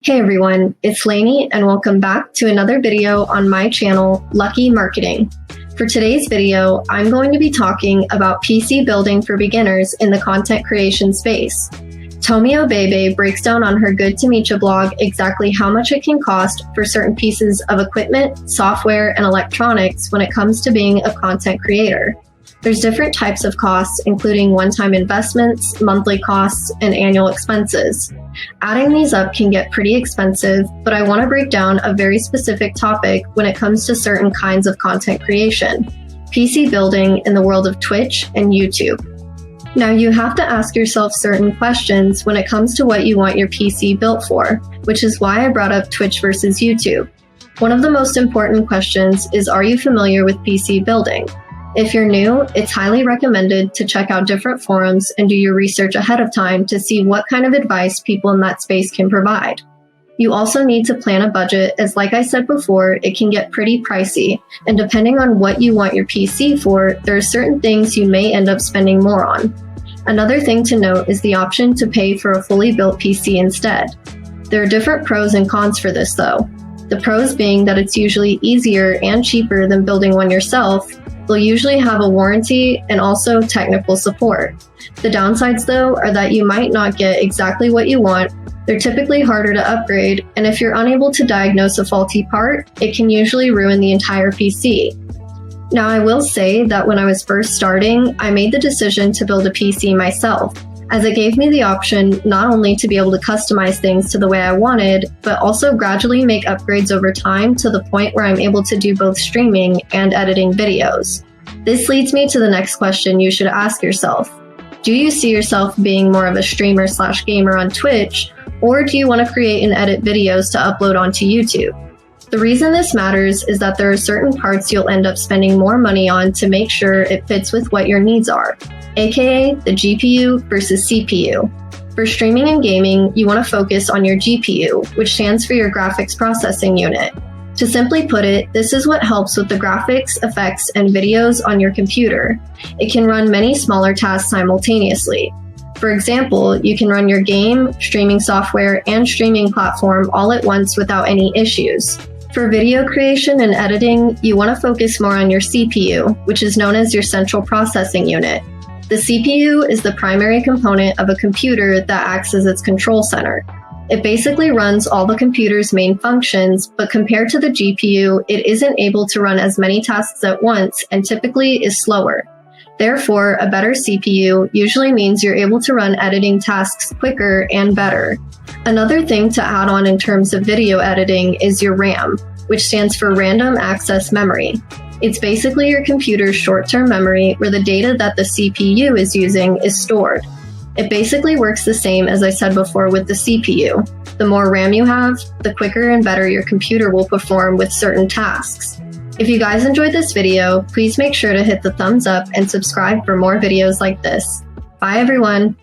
Hey everyone, it's Lainey and welcome back to another video on my channel, Lucky Marketing. For today's video, I'm going to be talking about PC building for beginners in the content creation space. Tomio Bebe breaks down on her Good to Meet Ya blog exactly how much it can cost for certain pieces of equipment, software, and electronics when it comes to being a content creator. There's different types of costs, including one-time investments, monthly costs, and annual expenses. Adding these up can get pretty expensive, but I want to break down a very specific topic when it comes to certain kinds of content creation: PC building in the world of Twitch and YouTube. Now, you have to ask yourself certain questions when it comes to what you want your PC built for, which is why I brought up Twitch versus YouTube. One of the most important questions is, are you familiar with PC building? If you're new, it's highly recommended to check out different forums and do your research ahead of time to see what kind of advice people in that space can provide. You also need to plan a budget, as like I said before, it can get pretty pricey, and depending on what you want your PC for, there are certain things you may end up spending more on. Another thing to note is the option to pay for a fully built PC instead. There are different pros and cons for this though. The pros being that it's usually easier and cheaper than building one yourself. They'll usually have a warranty and also technical support. The downsides though are that you might not get exactly what you want. They're typically harder to upgrade, and if you're unable to diagnose a faulty part, it can usually ruin the entire PC. Now, I will say that when I was first starting, I made the decision to build a PC myself, as it gave me the option not only to be able to customize things to the way I wanted, but also gradually make upgrades over time to the point where I'm able to do both streaming and editing videos. This leads me to the next question you should ask yourself. Do you see yourself being more of a streamer/gamer on Twitch, or do you want to create and edit videos to upload onto YouTube? The reason this matters is that there are certain parts you'll end up spending more money on to make sure it fits with what your needs are, aka the GPU versus CPU. For streaming and gaming, you want to focus on your GPU, which stands for your graphics processing unit. To simply put it, this is what helps with the graphics, effects, and videos on your computer. It can run many smaller tasks simultaneously. For example, you can run your game, streaming software, and streaming platform all at once without any issues. For video creation and editing, you want to focus more on your CPU, which is known as your central processing unit. The CPU is the primary component of a computer that acts as its control center. It basically runs all the computer's main functions, but compared to the GPU, it isn't able to run as many tasks at once and typically is slower. Therefore, a better CPU usually means you're able to run editing tasks quicker and better. Another thing to add on in terms of video editing is your RAM, which stands for Random Access Memory. It's basically your computer's short-term memory where the data that the CPU is using is stored. It basically works the same as I said before with the CPU. The more RAM you have, the quicker and better your computer will perform with certain tasks. If you guys enjoyed this video, please make sure to hit the thumbs up and subscribe for more videos like this. Bye everyone!